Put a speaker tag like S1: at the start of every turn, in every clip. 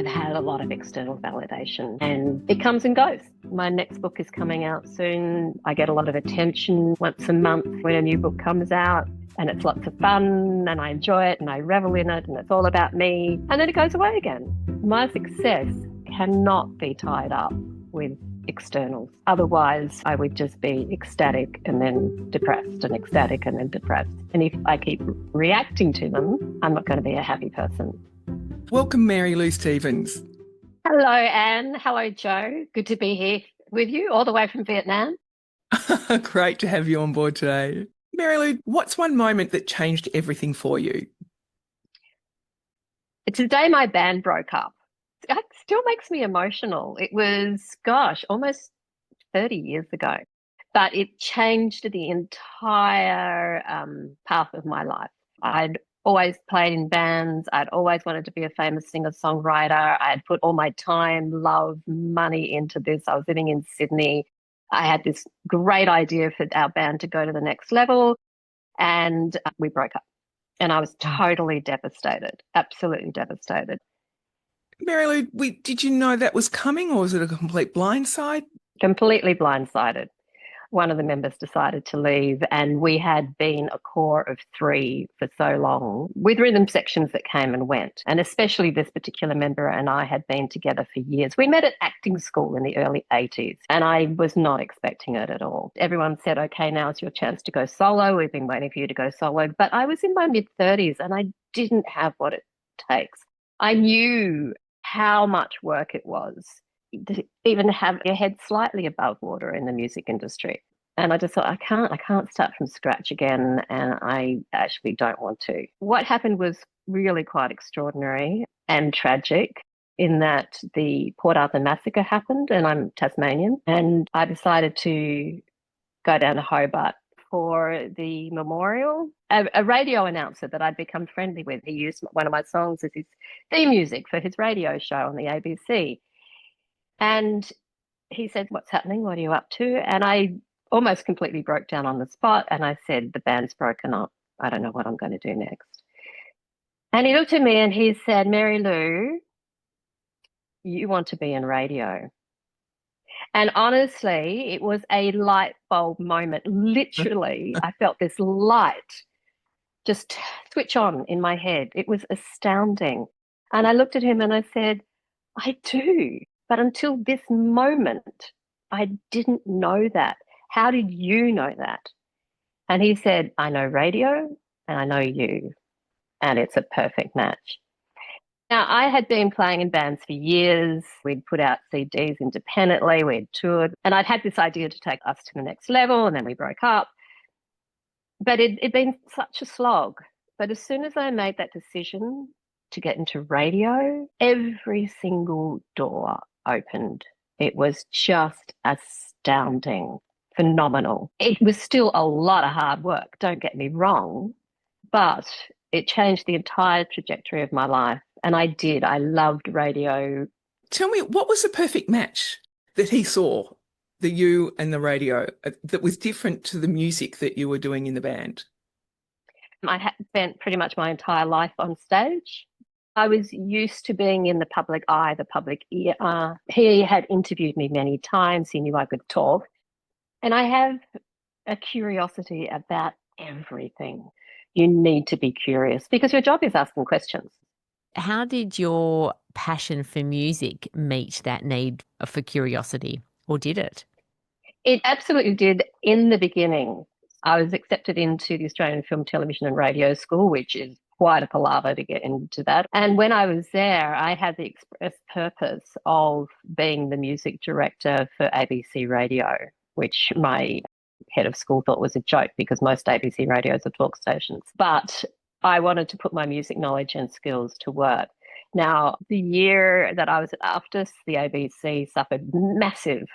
S1: I've had a lot of external validation and it comes and goes. My next book is coming out soon. I get a lot of attention once a month when a new book comes out, and it's lots of fun and I enjoy it and I revel in it and it's all about me, and then it goes away again. My success cannot be tied up with externals. Otherwise, I would just be ecstatic and then depressed and ecstatic and then depressed. And if I keep reacting to them, I'm not going to be a happy person.
S2: Welcome, Mary Lou Stevens.
S1: Hello, Anne. Hello, Joe. Good to be here with you all the way from Vietnam.
S2: Great to have you on board today. Mary Lou, what's one moment that changed everything for you?
S1: It's the day my band broke up. It still makes me emotional. It was, almost 30 years ago. But it changed the entire path of my life. I'd always played in bands. I'd always wanted to be a famous singer-songwriter. I had put all my time, love, money into this. I was living in Sydney. I had this great idea for our band to go to the next level, and we broke up. And I was totally devastated, absolutely devastated.
S2: Mary Lou, did you know that was coming, or was it a complete blindside?
S1: Completely blindsided. One of the members decided to leave, and we had been a core of 3 for so long with rhythm sections that came and went. And especially this particular member and I had been together for years. We met at acting school in the early 80s, and I was not expecting it at all. Everyone said, okay, now's your chance to go solo. We've been waiting for you to go solo. But I was in my mid-30s and I didn't have what it takes. I knew how much work it was to even have your head slightly above water in the music industry. And I just thought, I can't start from scratch again, and I actually don't want to. What happened was really quite extraordinary and tragic, in that the Port Arthur massacre happened, and I'm Tasmanian, and I decided to go down to Hobart for the memorial. A radio announcer that I'd become friendly with, he used one of my songs as his theme music for his radio show on the ABC. And he said, what's happening? What are you up to? And I almost completely broke down on the spot. And I said, the band's broken up. I don't know what I'm going to do next. And he looked at me and he said, Mary Lou, you want to be in radio. And honestly, it was a light bulb moment. Literally, I felt this light just switch on in my head. It was astounding. And I looked at him and I said, I do. But until this moment, I didn't know that. How did you know that? And he said, I know radio and I know you, and it's a perfect match. Now, I had been playing in bands for years. We'd put out CDs independently. We'd toured, and I'd had this idea to take us to the next level, and then we broke up. But it'd been such a slog. But as soon as I made that decision to get into radio, every single door opened. It was just astounding, phenomenal. It was still a lot of hard work, don't get me wrong, but it changed the entire trajectory of my life. And I did. I loved radio.
S2: Tell me, what was the perfect match that he saw, the you and the radio, that was different to the music that you were doing in the band?
S1: I had spent pretty much my entire life on stage. I was used to being in the public eye, the public ear. He had interviewed me many times. He knew I could talk. And I have a curiosity about everything. You need to be curious because your job is asking questions.
S3: How did your passion for music meet that need for curiosity, or did it?
S1: It absolutely did in the beginning. I was accepted into the Australian Film, Television and Radio School, which is quite a palaver to get into that. And when I was there, I had the express purpose of being the music director for ABC Radio, which my head of school thought was a joke because most ABC radios are talk stations. But I wanted to put my music knowledge and skills to work. Now, the year that I was at AFTIS, the ABC suffered massive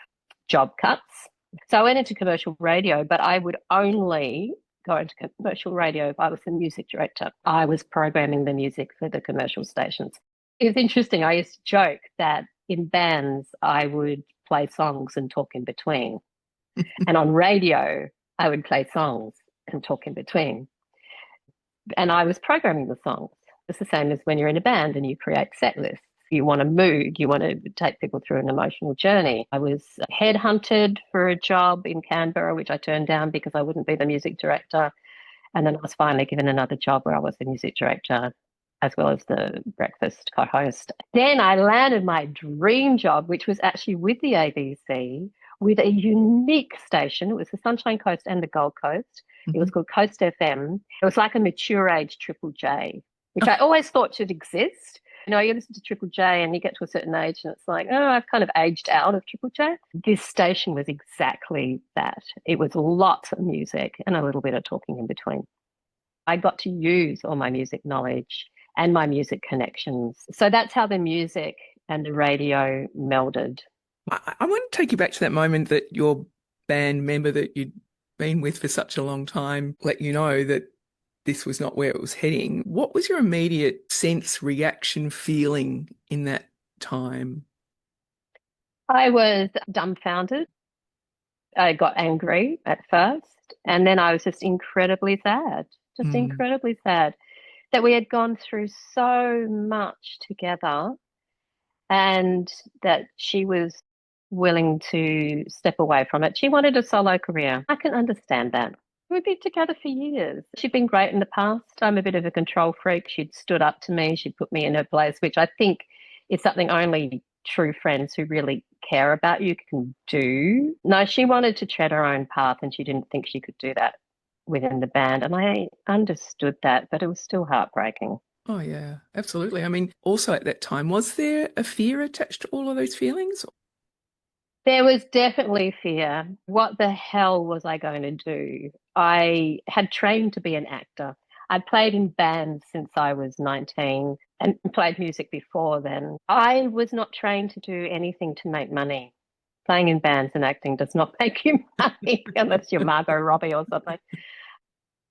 S1: job cuts. So I went into commercial radio, but I would only go into commercial radio if I was the music director. I was programming the music for the commercial stations. It was interesting. I used to joke that in bands, I would play songs and talk in between. And on radio, I would play songs and talk in between. And I was programming the songs. It's the same as when you're in a band and you create set lists. You want to move, you want to take people through an emotional journey. I was headhunted for a job in Canberra, which I turned down because I wouldn't be the music director. And then I was finally given another job where I was the music director as well as the breakfast co-host. Then I landed my dream job, which was actually with the ABC, with a unique station. It was the Sunshine Coast and the Gold Coast. It was called Coast FM. It was like a mature age Triple J, which I always thought should exist. You know, you listen to Triple J and you get to a certain age and it's like, oh, I've kind of aged out of Triple J. This station was exactly that. It was lots of music and a little bit of talking in between. I got to use all my music knowledge and my music connections. So that's how the music and the radio melded.
S2: I want to take you back to that moment that your band member that you'd been with for such a long time let you know that this was not where it was heading. What was your immediate sense, reaction, feeling in that time?
S1: I was dumbfounded. I got angry at first, and then I was just incredibly sad, incredibly sad that we had gone through so much together and that she was willing to step away from it. She wanted a solo career. I can understand that. We've been together for years. She'd been great in the past. I'm a bit of a control freak. She'd stood up to me. She'd put me in her place, which I think is something only true friends who really care about you can do. No, she wanted to tread her own path and she didn't think she could do that within the band. And I understood that, but it was still heartbreaking.
S2: Oh, yeah, absolutely. I mean, also at that time, was there a fear attached to all of those feelings?
S1: There was definitely fear. What the hell was I going to do? I had trained to be an actor. I'd played in bands since I was 19 and played music before then. I was not trained to do anything to make money. Playing in bands and acting does not make you money unless you're Margot Robbie or something.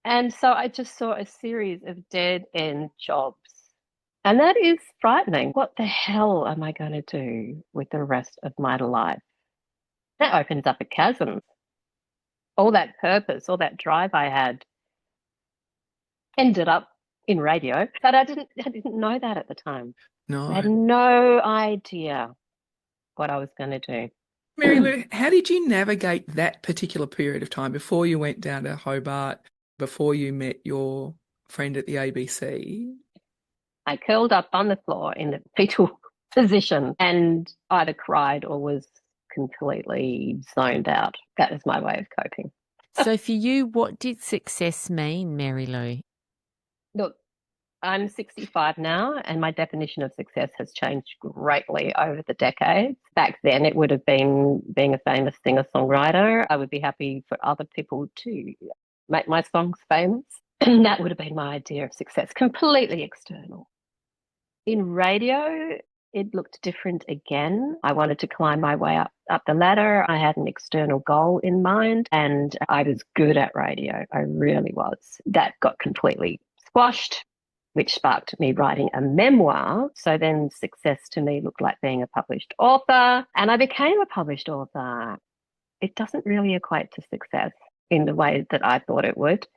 S1: And so I just saw a series of dead-end jobs. And that is frightening. What the hell am I going to do with the rest of my life? That opens up a chasm. All that purpose, all that drive I had ended up in radio, but I didn't know that at the time.
S2: No.
S1: I had no idea what I was going to do.
S2: Mary Lou, how did you navigate that particular period of time before you went down to Hobart, before you met your friend at the ABC?
S1: I curled up on the floor in the fetal position and either cried or was completely zoned out. That was my way of coping.
S3: So for you, what did success mean, Mary Lou?
S1: Look, I'm 65 now, and my definition of success has changed greatly over the decades. Back then, it would have been being a famous singer-songwriter. I would be happy for other people to make my songs famous. And that would have been my idea of success, completely external. In radio, it looked different again. I wanted to climb my way up the ladder. I had an external goal in mind, and I was good at radio. I really was. That got completely squashed, which sparked me writing a memoir. So then success to me looked like being a published author, and I became a published author. It doesn't really equate to success in the way that I thought it would.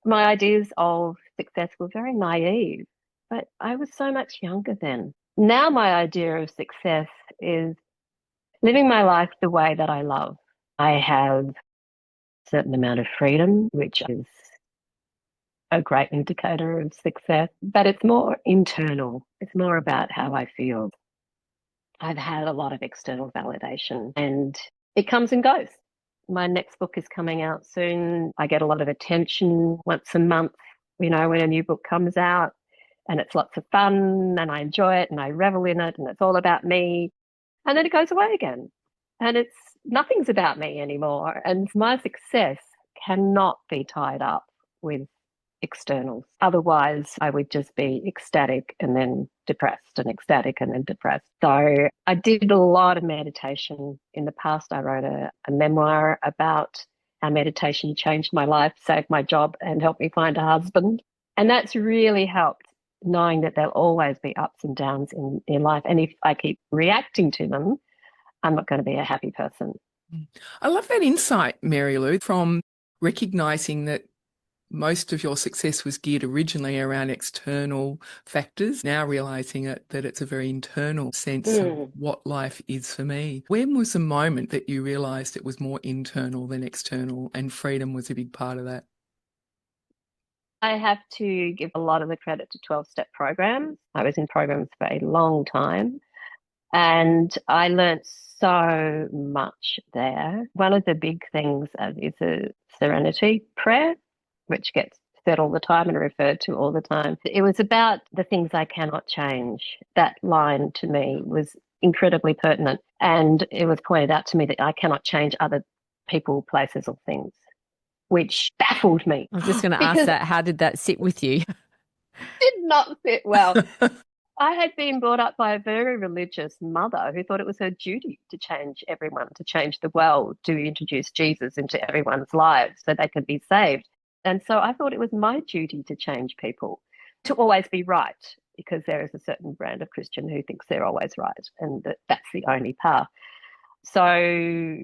S1: My ideas of success were very naive, but I was so much younger then. Now my idea of success is living my life the way that I love. I have a certain amount of freedom, which is a great indicator of success, but it's more internal. It's more about how I feel. I've had a lot of external validation and it comes and goes. My next book is coming out soon. I get a lot of attention once a month, when a new book comes out, and it's lots of fun and I enjoy it and I revel in it and it's all about me. And then it goes away again and nothing's about me anymore. And my success cannot be tied up with externals. Otherwise, I would just be ecstatic and then depressed and ecstatic and then depressed. So I did a lot of meditation. In the past, I wrote a memoir about how meditation changed my life, saved my job and helped me find a husband. And that's really helped, knowing that there'll always be ups and downs in life. And if I keep reacting to them, I'm not going to be a happy person.
S2: I love that insight, Mary Lou, from recognising that most of your success was geared originally around external factors, now realising that it's a very internal sense of what life is for me. When was the moment that you realised it was more internal than external and freedom was a big part of that?
S1: I have to give a lot of the credit to 12-step programs. I was in programs for a long time and I learnt so much there. One of the big things is a serenity prayer, which gets said all the time and referred to all the time. It was about the things I cannot change. That line to me was incredibly pertinent. And it was pointed out to me that I cannot change other people, places, or things, which baffled me.
S3: I was just going to ask
S1: because
S3: that. How did that sit with you?
S1: did not fit well. I had been brought up by a very religious mother who thought it was her duty to change everyone, to change the world, to introduce Jesus into everyone's lives so they could be saved. And so I thought it was my duty to change people, to always be right, because there is a certain brand of Christian who thinks they're always right and that's the only path. So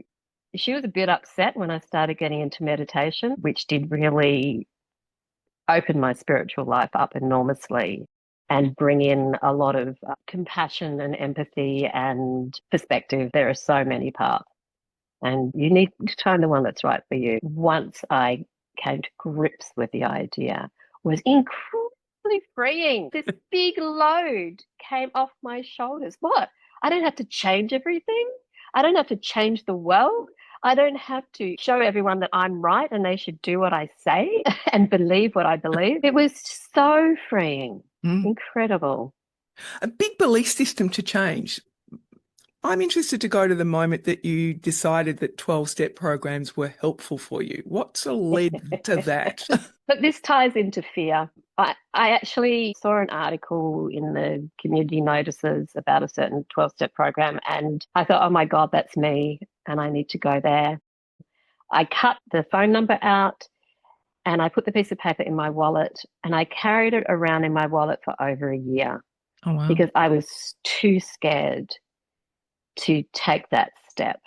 S1: she was a bit upset when I started getting into meditation, which did really open my spiritual life up enormously and bring in a lot of compassion and empathy and perspective. There are so many paths and you need to find the one that's right for you. Once I came to grips with the idea, was incredibly freeing. This big load came off my shoulders. What? I don't have to change everything. I don't have to change the world. I don't have to show everyone that I'm right and they should do what I say and believe what I believe. It was so freeing. Incredible.
S2: A big belief system to change. I'm interested to go to the moment that you decided that 12-step programs were helpful for you. What sort of led to that?
S1: But this ties into fear. I actually saw an article in the community notices about a certain 12-step program and I thought, oh my God, that's me and I need to go there. I cut the phone number out and I put the piece of paper in my wallet and I carried it around in my wallet for over a year.
S2: Oh, wow.
S1: Because I was too scared to take that step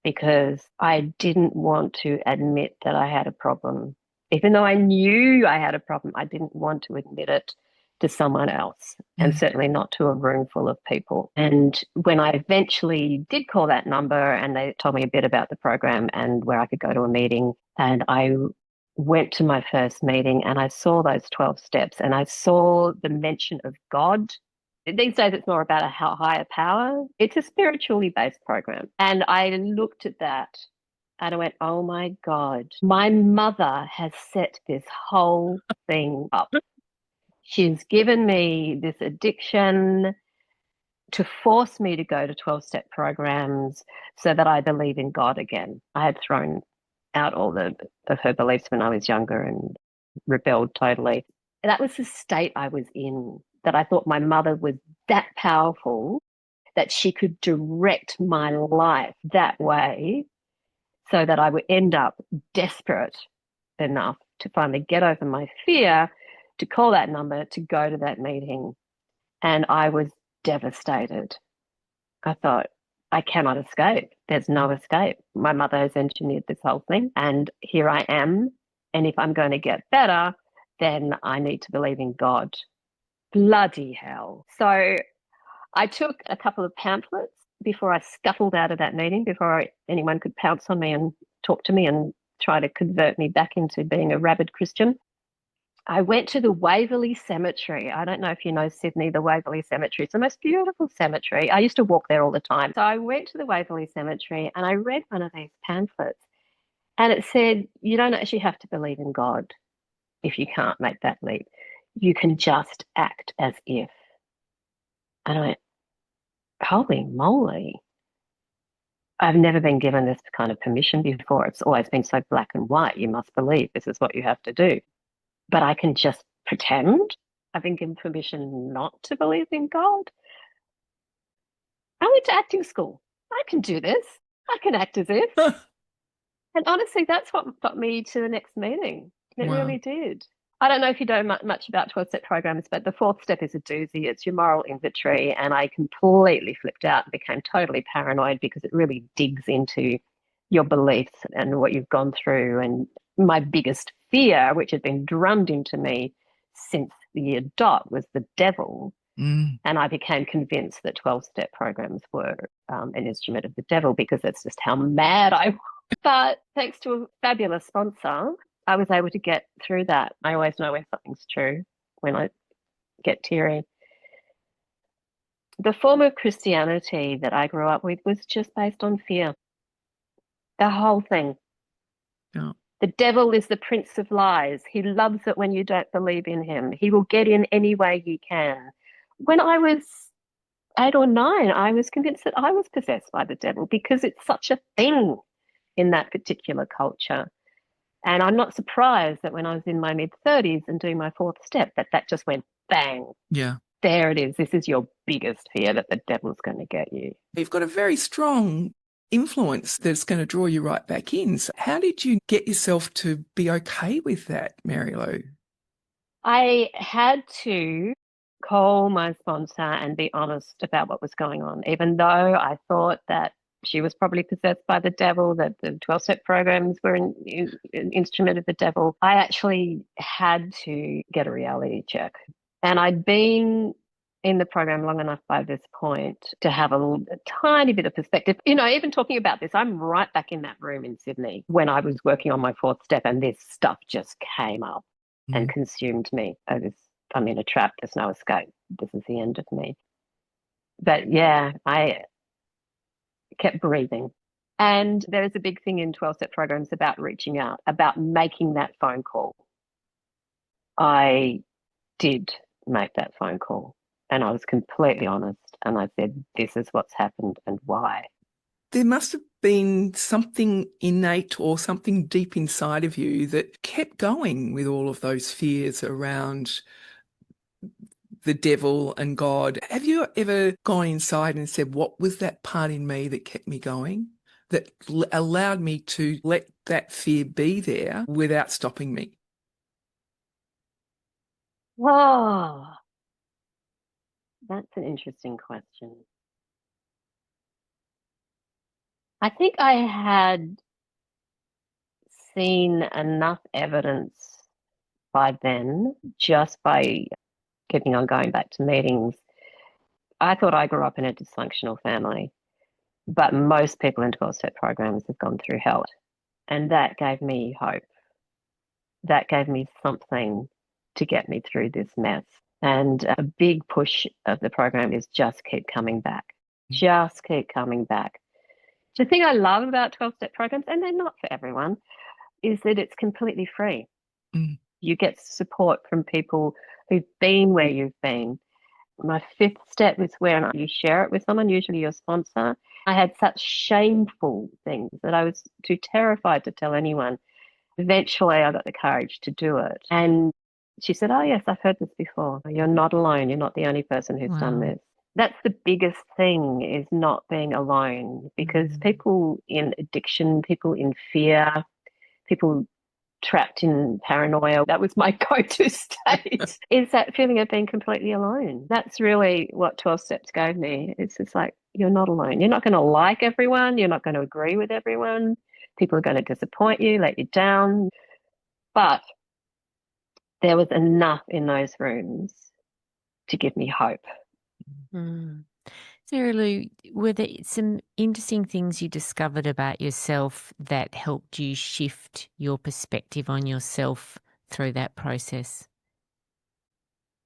S1: because I didn't want to admit that I had a problem. Even though I knew I had a problem, I didn't want to admit it to someone else and certainly not to a room full of people. And when I eventually did call that number and they told me a bit about the program and where I could go to a meeting, and I went to my first meeting and I saw those 12 steps and I saw the mention of God. These days it's more about a higher power. It's a spiritually based program. And I looked at that and I went, oh my God, my mother has set this whole thing up. She's given me this addiction to force me to go to 12-step programs so that I believe in God again. I had thrown out all of her beliefs when I was younger and rebelled totally. That was the state I was in, that I thought my mother was that powerful that she could direct my life that way so that I would end up desperate enough to finally get over my fear, to call that number, to go to that meeting. And I was devastated. I thought, I cannot escape. There's no escape. My mother has engineered this whole thing and here I am. And if I'm going to get better, then I need to believe in God. Bloody hell. So I took a couple of pamphlets before I scuttled out of that meeting, before anyone could pounce on me and talk to me and try to convert me back into being a rabid Christian. I went to the Waverley Cemetery. I don't know if you know Sydney, the Waverley Cemetery. It's the most beautiful cemetery. I used to walk there all the time. So I went to the Waverley Cemetery and I read one of these pamphlets and it said, you don't actually have to believe in God if you can't make that leap. You can just act as if. And I went, holy moly. I've never been given this kind of permission before. It's always been so black and white. You must believe this is what you have to do. But I can just pretend. I've been given permission not to believe in God. I went to acting school. I can do this. I can act as if. And honestly, that's what got me to the next meeting. It really did. I don't know if you know much about 12-step programs, but the fourth step is a doozy. It's your moral inventory. And I completely flipped out and became totally paranoid because it really digs into your beliefs and what you've gone through. And my biggest fear, which had been drummed into me since the year dot, was the devil.
S2: Mm.
S1: And I became convinced that 12-step programs were an instrument of the devil, because that's just how mad I was. But thanks to a fabulous sponsor, I was able to get through that. I always know when something's true when I get teary. The form of Christianity that I grew up with was just based on fear. The whole thing.
S2: Yeah.
S1: The devil is the prince of lies. He loves it when you don't believe in him. He will get in any way he can. When I was 8 or 9, I was convinced that I was possessed by the devil, because it's such a thing in that particular culture. And I'm not surprised that when I was in my mid-30s and doing my 4th step, that just went bang.
S2: Yeah.
S1: There it is. This is your biggest fear, that the devil's going to get you.
S2: You've got a very strong influence that's going to draw you right back in. So how did you get yourself to be okay with that, Mary Lou?
S1: I had to call my sponsor and be honest about what was going on, even though I thought that she was probably possessed by the devil, that the 12-step programs were an instrument of the devil. I actually had to get a reality check. And I'd been in the program long enough by this point to have a tiny bit of perspective. You know, even talking about this, I'm right back in that room in Sydney when I was working on my 4th step, and this stuff just came up and consumed me. I'm in a trap. There's no escape. This is the end of me. But yeah, I kept breathing. And there is a big thing in 12-step programs about reaching out, about making that phone call. I did make that phone call, and I was completely honest. And I said, this is what's happened and why.
S2: There must have been something innate or something deep inside of you that kept going with all of those fears around the devil and God. Have you ever gone inside and said, what was that part in me that kept me going, that allowed me to let that fear be there without stopping me?
S1: Oh, that's an interesting question. I think I had seen enough evidence by then, just by keeping on going back to meetings. I thought I grew up in a dysfunctional family, but most people in 12-step programs have gone through hell. And that gave me hope. That gave me something to get me through this mess. And a big push of the program is just keep coming back. Just keep coming back. The thing I love about 12-step programs, and they're not for everyone, is that it's completely free. You get support from people who've been where you've been. My 5th step is where you share it with someone, usually your sponsor. I had such shameful things that I was too terrified to tell anyone. Eventually, I got the courage to do it. And she said, oh, yes, I've heard this before. You're not alone. You're not the only person who's done this. That's the biggest thing, is not being alone, because people in addiction, people in fear, people trapped in paranoia, that was my go-to state, is that feeling of being completely alone. That's really what 12 steps gave me. It's just like, you're not alone. You're not going to like everyone. You're not going to agree with everyone. People are going to disappoint you, let you down. But there was enough in those rooms to give me hope.
S3: Mary Lou, were there some interesting things you discovered about yourself that helped you shift your perspective on yourself through that process?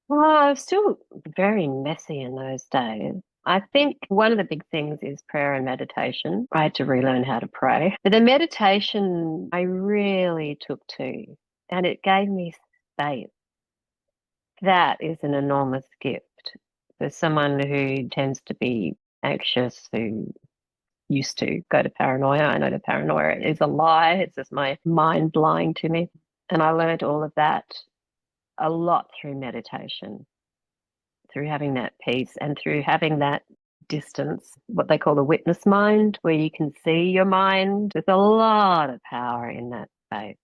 S1: Well, I was still very messy in those days. I think one of the big things is prayer and meditation. I had to relearn how to pray. But the meditation I really took to, and it gave me space. That is an enormous gift for someone who tends to be anxious, who used to go to paranoia. I know the paranoia is a lie. It's just my mind lying to me. And I learned all of that a lot through meditation, through having that peace and through having that distance, what they call the witness mind, where you can see your mind. There's a lot of power in that space.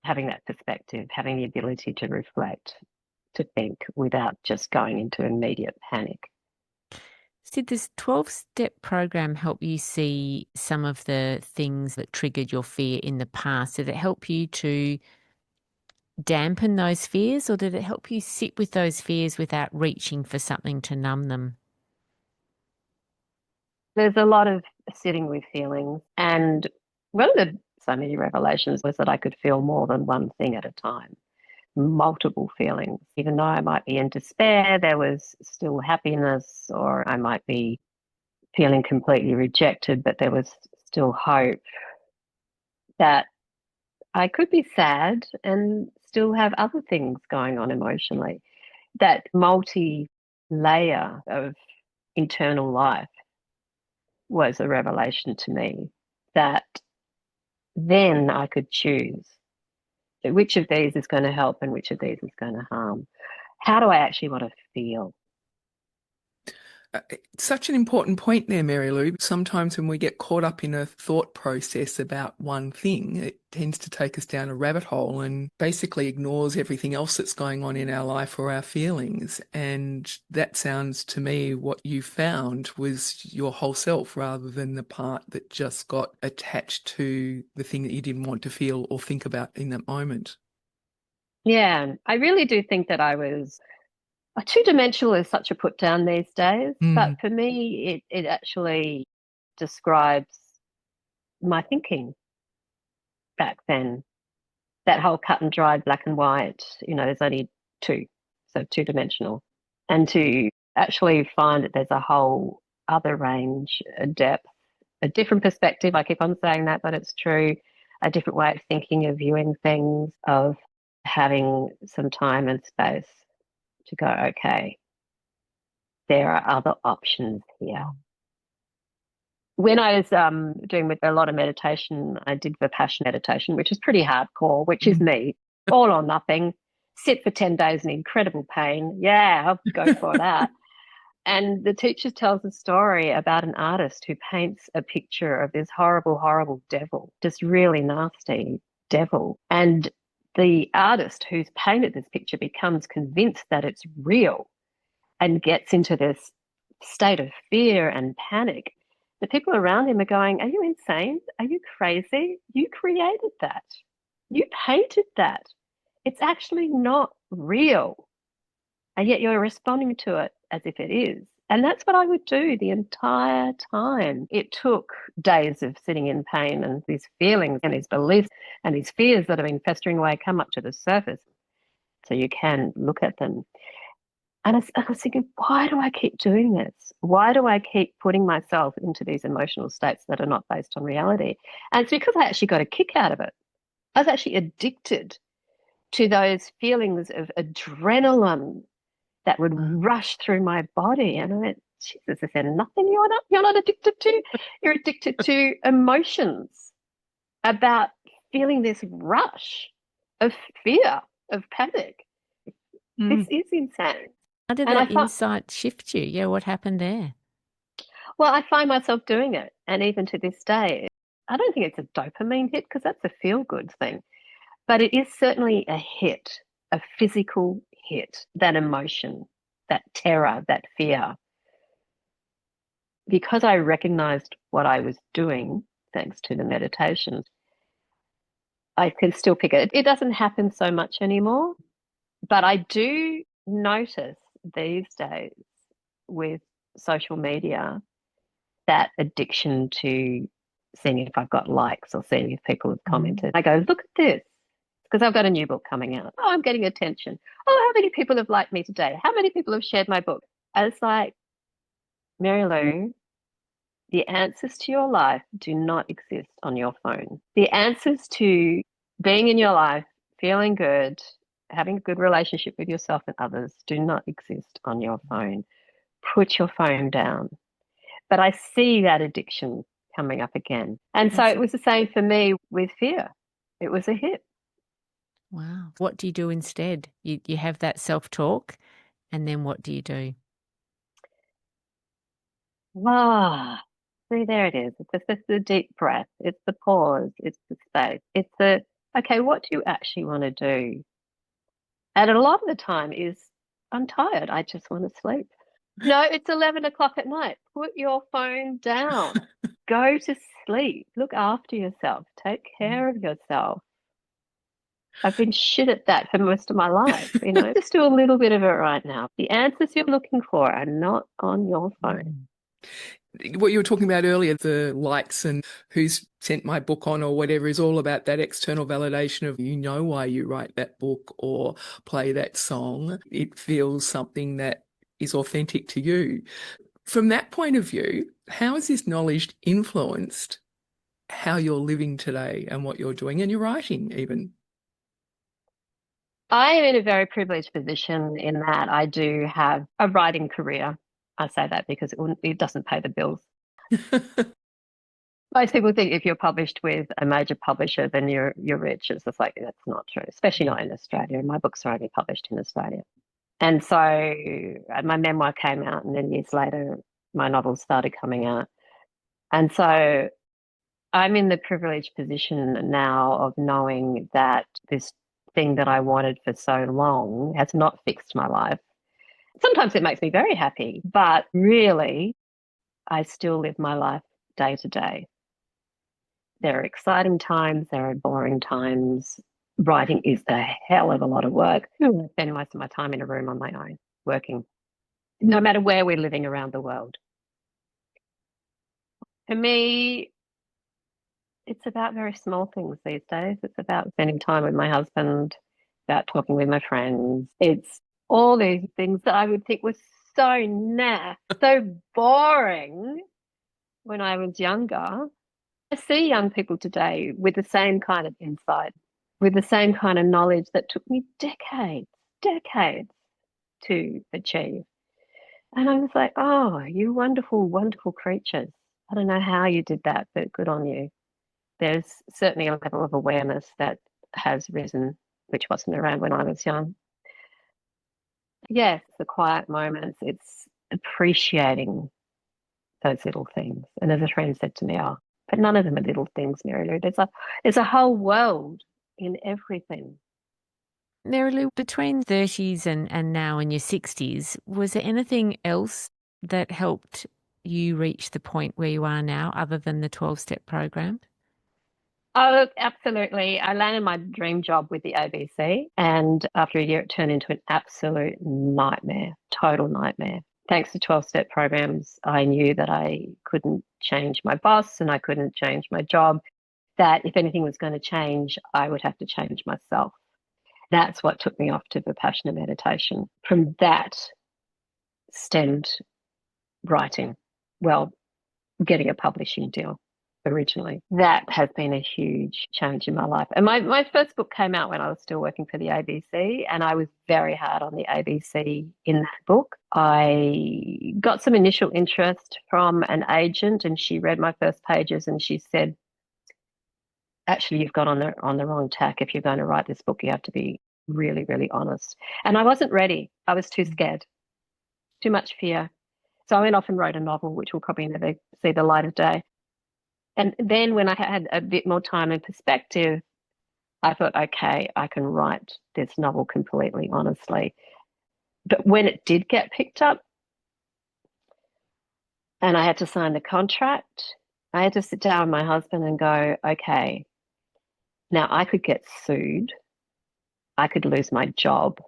S1: Having that perspective, having the ability to reflect, to think without just going into immediate panic.
S3: Did this 12-step program help you see some of the things that triggered your fear in the past? Did it help you to dampen those fears, or did it help you sit with those fears without reaching for something to numb them?
S1: There's a lot of sitting with feelings. And one of the so many revelations was that I could feel more than one thing at a time, multiple feelings. Even though I might be in despair, there was still happiness, or I might be feeling completely rejected, but there was still hope that I could be sad and still have other things going on emotionally. That multi layer of internal life was a revelation to me, that then I could choose which of these is going to help and which of these is going to harm. How do I actually want to feel?
S2: Such an important point there, Mary Lou. Sometimes when we get caught up in a thought process about one thing, it tends to take us down a rabbit hole and basically ignores everything else that's going on in our life or our feelings. And that sounds to me what you found was your whole self rather than the part that just got attached to the thing that you didn't want to feel or think about in that moment.
S1: Yeah, I really do think that I was two-dimensional is such a put down these days, but for me, it actually describes my thinking back then. That whole cut and dried black and white, there's only two, so two-dimensional. And to actually find that there's a whole other range, a depth, a different perspective. I keep on saying that, but it's true. A different way of thinking, of viewing things, of having some time and space to go, okay, there are other options here. When I was doing with a lot of meditation, I did Vipassana meditation, which is pretty hardcore, which is me, all or nothing. Sit for 10 days in incredible pain. Yeah, I'll go for that. And the teacher tells a story about an artist who paints a picture of this horrible, horrible devil, just really nasty devil. And the artist who's painted this picture becomes convinced that it's real and gets into this state of fear and panic. The people around him are going, are you insane? Are you crazy? You created that. You painted that. It's actually not real. And yet you're responding to it as if it is. And that's what I would do the entire time. It took days of sitting in pain, and these feelings and these beliefs and these fears that have been festering away come up to the surface so you can look at them. And I was thinking, why do I keep doing this? Why do I keep putting myself into these emotional states that are not based on reality? And it's because I actually got a kick out of it. I was actually addicted to those feelings of adrenaline that would rush through my body. And I went, Jesus, is there nothing you're not addicted to? You're addicted to emotions about feeling this rush of fear, of panic. This is insane.
S3: How did that insight shift you? Yeah, what happened there?
S1: Well, I find myself doing it. And even to this day, I don't think it's a dopamine hit because that's a feel-good thing. But it is certainly a hit, a physical hit, that emotion, that terror, that fear. Because I recognized what I was doing, thanks to the meditation, I can still pick it. It doesn't happen so much anymore, but I do notice these days with social media that addiction to seeing if I've got likes or seeing if people have commented. I go, look at this, because I've got a new book coming out. Oh, I'm getting attention. Oh, how many people have liked me today? How many people have shared my book? And it's like, Mary Lou, the answers to your life do not exist on your phone. The answers to being in your life, feeling good, having a good relationship with yourself and others do not exist on your phone. Put your phone down. But I see that addiction coming up again. And so it was the same for me with fear. It was a hit.
S3: Wow. What do you do instead? You have that self-talk, and then what do you do?
S1: Ah, see, there it is. It's just the deep breath. It's the pause. It's the space. It's the, okay, what do you actually want to do? And a lot of the time is, I'm tired. I just want to sleep. No, it's 11 o'clock at night. Put your phone down. Go to sleep. Look after yourself. Take care of yourself. I've been shit at that for most of my life. Just do a little bit of it right now. The answers you're looking for are not on your phone.
S2: What you were talking about earlier, the likes and who's sent my book on or whatever, is all about that external validation of why you write that book or play that song. It feels something that is authentic to you. From that point of view, how has this knowledge influenced how you're living today and what you're doing and your writing even?
S1: I am in a very privileged position in that I do have a writing career. I say that because it doesn't pay the bills. Most people think if you're published with a major publisher, then you're rich. It's just like, that's not true, especially not in Australia. My books are only published in Australia. And so my memoir came out, and then years later, my novels started coming out. And so I'm in the privileged position now of knowing that this thing that I wanted for so long has not fixed my life. Sometimes it makes me very happy, but really, I still live my life day to day. There are exciting times, there are boring times. Writing is a hell of a lot of work. I spend most of my time in a room on my own, working, no matter where we're living around the world. For me, it's about very small things these days. It's about spending time with my husband, about talking with my friends. It's all these things that I would think were so naff, so boring when I was younger. I see young people today with the same kind of insight, with the same kind of knowledge that took me decades to achieve. And I was like, oh, you wonderful, wonderful creatures. I don't know how you did that, but good on you. There's certainly a level of awareness that has risen, which wasn't around when I was young. Yes, the quiet moments, it's appreciating those little things. And as a friend said to me, oh, but none of them are little things, Mary Lou. There's a whole world in everything.
S3: Mary Lou, between 30s and now in your 60s, was there anything else that helped you reach the point where you are now other than the 12-step program?
S1: Oh, absolutely. I landed my dream job with the ABC, and after a year, it turned into an absolute nightmare, total nightmare. Thanks to 12-step programs, I knew that I couldn't change my boss and I couldn't change my job, that if anything was going to change, I would have to change myself. That's what took me off to Vipassana meditation. From that stemmed writing, well, getting a publishing deal originally. That has been a huge change in my life. And my first book came out when I was still working for the ABC, and I was very hard on the ABC in that book. I got some initial interest from an agent, and she read my first pages and she said, actually, you've got on the wrong tack. If you're going to write this book, you have to be really, really honest. And I wasn't ready. I was too scared, too much fear. So I went off and wrote a novel, which will probably never see the light of day. And then when I had a bit more time and perspective, I thought, okay, I can write this novel completely honestly. But when it did get picked up and I had to sign the contract, I had to sit down with my husband and go, okay, now I could get sued. I could lose my job.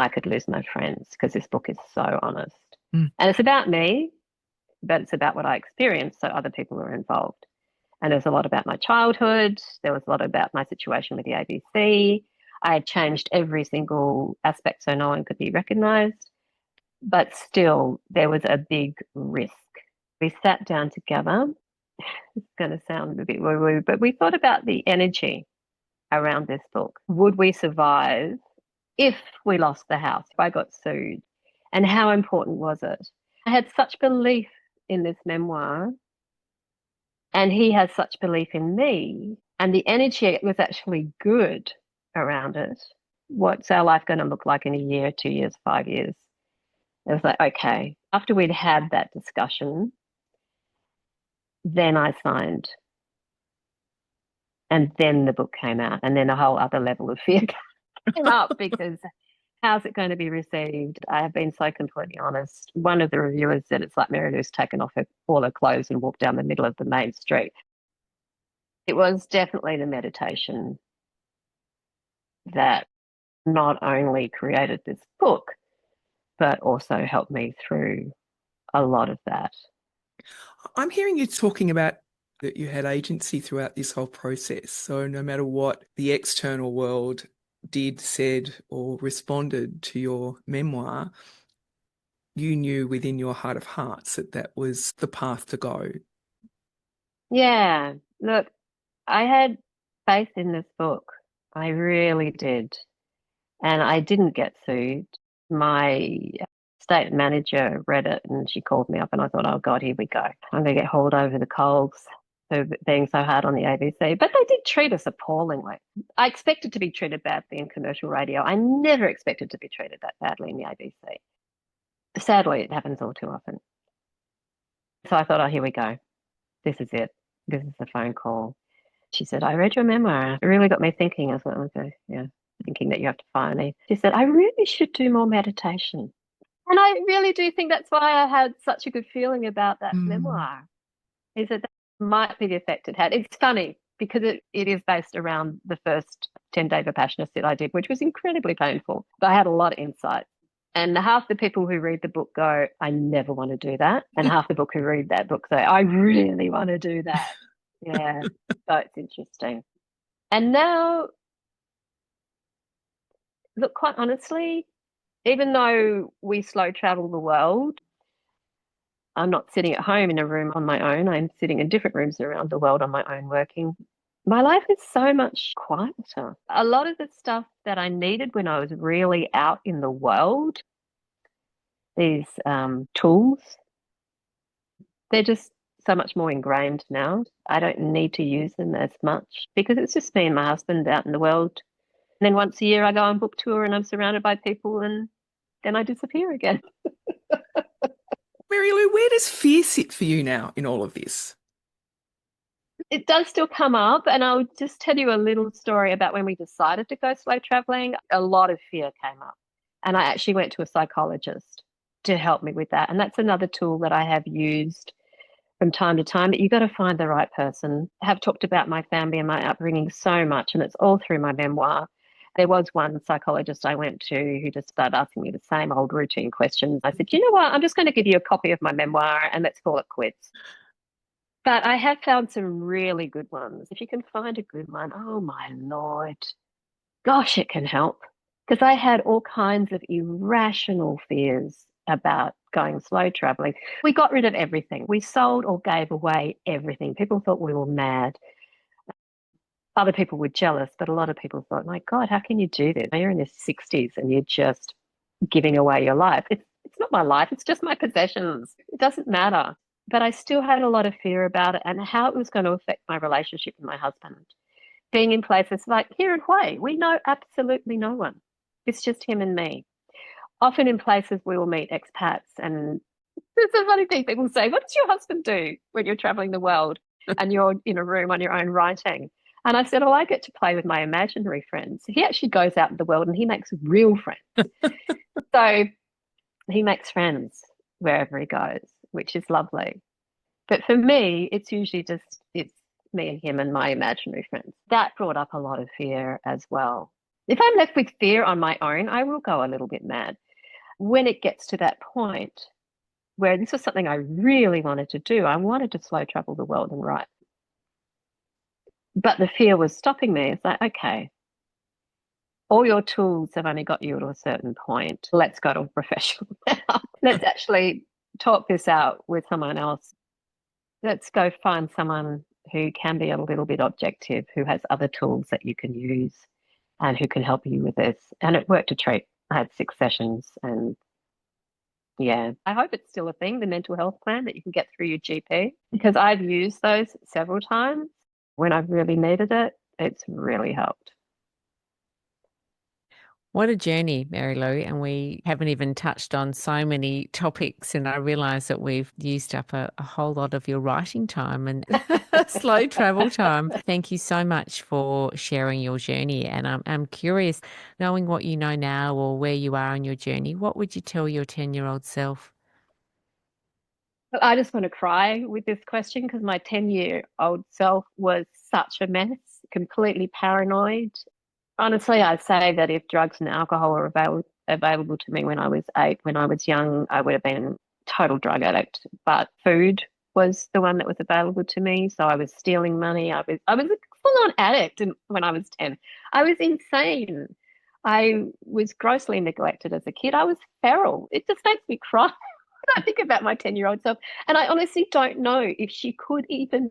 S1: I could lose my friends because this book is so honest. And it's about me, but it's about what I experienced, so other people are involved. And there's a lot about my childhood. There was a lot about my situation with the ABC. I had changed every single aspect so no one could be recognised. But still, there was a big risk. We sat down together. It's going to sound a bit woo-woo, but we thought about the energy around this book. Would we survive if we lost the house, if I got sued? And how important was it? I had such belief in this memoir, and he has such belief in me, and the energy was actually good around it. What's our life going to look like in a year, 2 years, 5 years? It was like, okay. After we'd had that discussion, then I signed. And then the book came out, and then a whole other level of fear came up because how's it going to be received? I have been so completely honest. One of the reviewers said it's like Mary Lou's taken off all her clothes and walked down the middle of the main street. It was definitely the meditation that not only created this book, but also helped me through a lot of that.
S2: I'm hearing you talking about that you had agency throughout this whole process. So no matter what the external world did, said, or responded to your memoir, you knew within your heart of hearts that that was the path to go.
S1: Yeah, look, I had faith in this book. I really did. And I didn't get sued. My state manager read it and she called me up and I thought, oh God, here we go. I'm going to get hauled over the coals for being so hard on the ABC. But they did treat us appallingly. I expected to be treated badly in commercial radio. I never expected to be treated that badly in the ABC. Sadly, it happens all too often. So I thought, oh, here we go. This is it. This is the phone call. She said, I read your memoir. It really got me thinking. I thought, okay, yeah, thinking that you have to fire me. She said, I really should do more meditation. And I really do think that's why I had such a good feeling about that memoir, is that might be the effect it had. It's funny because it is based around the first 10-day Vipassana sit I did, which was incredibly painful. But I had a lot of insight. And half the people who read the book go, I never want to do that. And half the book who read that book say, I really want to do that. Yeah, so it's interesting. And now, look, quite honestly, even though we slow travel the world, I'm not sitting at home in a room on my own. I'm sitting in different rooms around the world on my own working. My life is so much quieter. A lot of the stuff that I needed when I was really out in the world, these tools, they're just so much more ingrained now. I don't need to use them as much because it's just me and my husband out in the world. And then once a year I go on book tour and I'm surrounded by people and then I disappear again.
S2: Mary Lou, where does fear sit for you now in all of this?
S1: It does still come up, and I'll just tell you a little story about when we decided to go slow traveling. A lot of fear came up, and I actually went to a psychologist to help me with that. And that's another tool that I have used from time to time, that you've got to find the right person. I have talked about my family and my upbringing so much, and it's all through my memoir. There was one psychologist I went to who just started asking me the same old routine questions. I said, you know what, I'm just going to give you a copy of my memoir and let's call it quits. But I have found some really good ones. If you can find a good one, oh my Lord, gosh, it can help. Because I had all kinds of irrational fears about going slow traveling. We got rid of everything. We sold or gave away everything. People thought we were mad. Other people were jealous, but a lot of people thought, my God, how can you do this? You're in your 60s and you're just giving away your life. It's not my life, it's just my possessions. It doesn't matter. But I still had a lot of fear about it and how it was going to affect my relationship with my husband. Being in places like here in Hawaii, we know absolutely no one. It's just him and me. Often in places we will meet expats, and there's a funny thing people say, what does your husband do when you're traveling the world and you're in a room on your own writing? And I said, oh, I get to play with my imaginary friends. He actually goes out in the world and he makes real friends. So he makes friends wherever he goes, which is lovely. But for me, it's usually it's me and him and my imaginary friends. That brought up a lot of fear as well. If I'm left with fear on my own, I will go a little bit mad. When it gets to that point where this was something I really wanted to do, I wanted to slow travel the world and write. But the fear was stopping me. It's like, okay, all your tools have only got you to a certain point. Let's go to a professional now. Let's actually talk this out with someone else. Let's go find someone who can be a little bit objective, who has other tools that you can use and who can help you with this. And it worked a treat. I had 6 sessions and yeah, I hope it's still a thing, the mental health plan that you can get through your GP, because I've used those several times when I've really needed it. It's really helped.
S3: What a journey, Mary Lou, and we haven't even touched on so many topics, and I realise that we've used up a whole lot of your writing time and slow travel time. Thank you so much for sharing your journey, and I'm curious, knowing what you know now or where you are in your journey, what would you tell your 10-year-old self?
S1: I just want to cry with this question because my 10-year-old self was such a mess, completely paranoid. Honestly, I'd say that if drugs and alcohol were available to me when I was 8, when I was young, I would have been a total drug addict. But food was the one that was available to me. So I was stealing money. I was a full-on addict when I was 10. I was insane. I was grossly neglected as a kid. I was feral. It just makes me cry when I think about my 10-year-old self. And I honestly don't know if she could even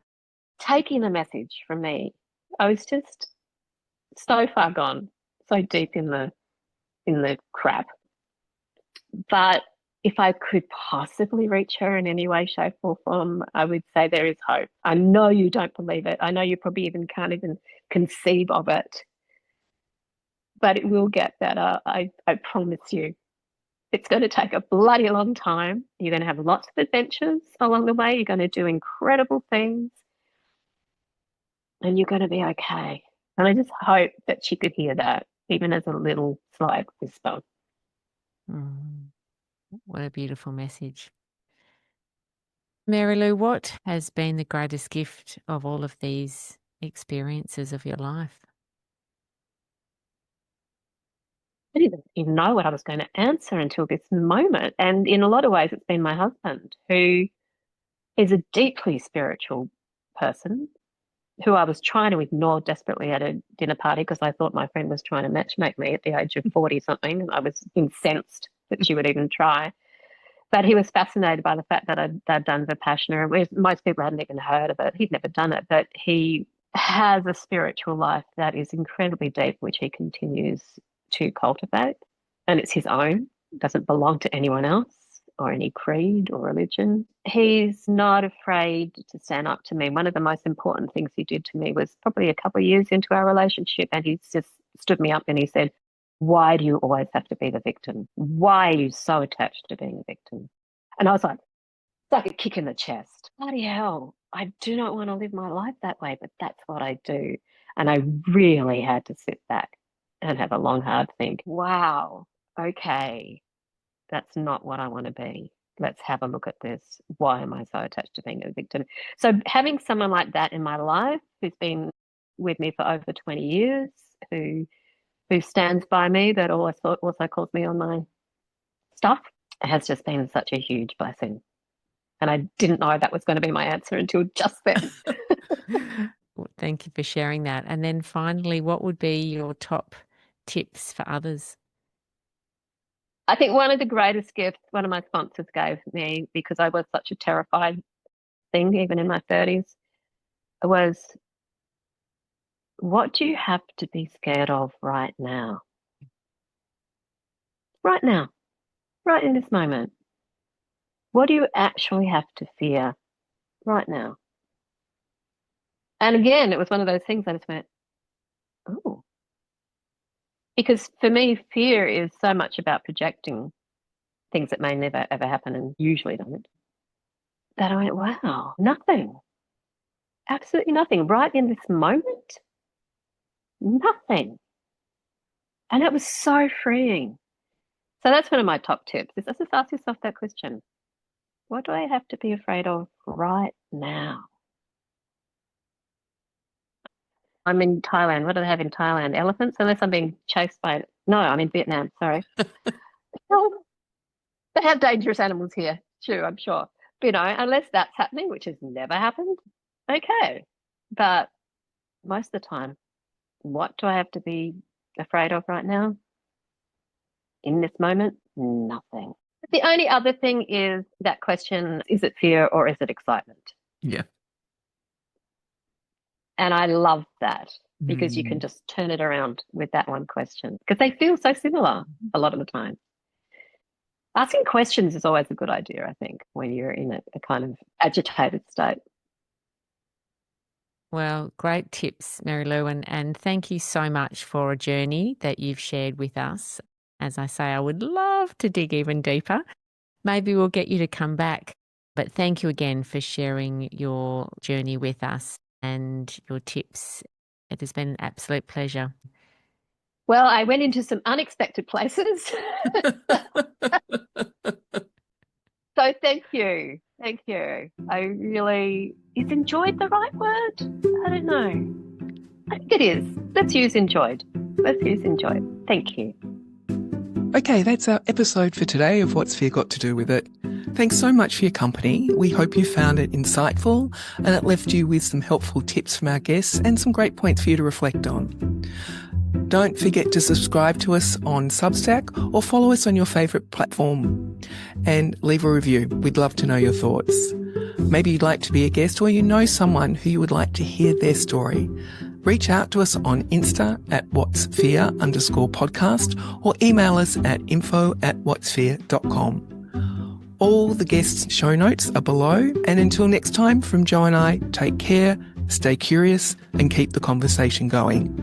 S1: take in a message from me. I was just so far gone, so deep in the crap. But if I could possibly reach her in any way, shape, or form, I would say there is hope. I know you don't believe it. I know you probably even can't even conceive of it, but it will get better. I promise you. It's going to take a bloody long time. You're going to have lots of adventures along the way. You're going to do incredible things, and you're going to be okay. And I just hope that she could hear that, even as a little slight whisper.
S3: What a beautiful message. Mary Lou, what has been the greatest gift of all of these experiences of your life?
S1: I didn't even know what I was going to answer until this moment. And in a lot of ways, it's been my husband, who is a deeply spiritual person, who I was trying to ignore desperately at a dinner party because I thought my friend was trying to matchmake me at the age of 40 something. I was incensed that she would even try. But he was fascinated by the fact that I'd done Vipassana, where most people hadn't even heard of it. He'd never done it, but he has a spiritual life that is incredibly deep, which he continues to cultivate. And it's his own, it doesn't belong to anyone else or any creed or religion. He's not afraid to stand up to me. One of the most important things he did to me was probably a couple of years into our relationship, and he just stood me up and he said, "Why do you always have to be the victim? Why are you so attached to being a victim?" And I was like, it's like a kick in the chest. Bloody hell, I do not want to live my life that way, but that's what I do. And I really had to sit back and have a long, hard think. Wow, okay, that's not what I want to be. Let's have a look at this. Why am I so attached to being a victim? So having someone like that in my life who's been with me for over 20 years, who stands by me, that also calls me on my stuff, has just been such a huge blessing. And I didn't know that was going to be my answer until just then.
S3: Well, thank you for sharing that. And then finally, what would be your top tips for others?
S1: I think one of the greatest gifts one of my sponsors gave me, because I was such a terrified thing, even in my 30s, was, what do you have to be scared of right now? Right now, right in this moment. What do you actually have to fear right now? And again, it was one of those things I just went, oh. Because for me, fear is so much about projecting things that may never, ever happen and usually don't. That I went, wow, nothing. Absolutely nothing. Right in this moment, nothing. And it was so freeing. So that's one of my top tips, is just ask yourself that question. What do I have to be afraid of right now? I'm in Thailand. What do they have in Thailand? Elephants? Unless I'm being chased by... No, I'm in Vietnam. Sorry. Well, they have dangerous animals here. True, I'm sure. But, unless that's happening, which has never happened, okay. But most of the time, what do I have to be afraid of right now? In this moment, nothing. The only other thing is that question, is it fear or is it excitement?
S2: Yeah.
S1: And I love that, because you can just turn it around with that one question, because they feel so similar a lot of the time. Asking questions is always a good idea, I think, when you're in a kind of agitated state.
S3: Well, great tips, Mary Lou, and thank you so much for a journey that you've shared with us. As I say, I would love to dig even deeper. Maybe we'll get you to come back. But thank you again for sharing your journey with us and your tips. It has been an absolute pleasure.
S1: Well, I went into some unexpected places. So thank you. Thank you. I really... Is enjoyed the right word? I don't know. I think it is. Let's use enjoyed. Let's use enjoyed. Thank you.
S2: Okay, that's our episode for today of What's Fear Got to Do with It. Thanks so much for your company. We hope you found it insightful and it left you with some helpful tips from our guests and some great points for you to reflect on. Don't forget to subscribe to us on Substack or follow us on your favourite platform and leave a review. We'd love to know your thoughts. Maybe you'd like to be a guest or you know someone who you would like to hear their story. Reach out to us on Insta at whatsfear_podcast or email us at info@whatsfear.com. All the guests' show notes are below. And until next time, from Jo and I, take care, stay curious and keep the conversation going.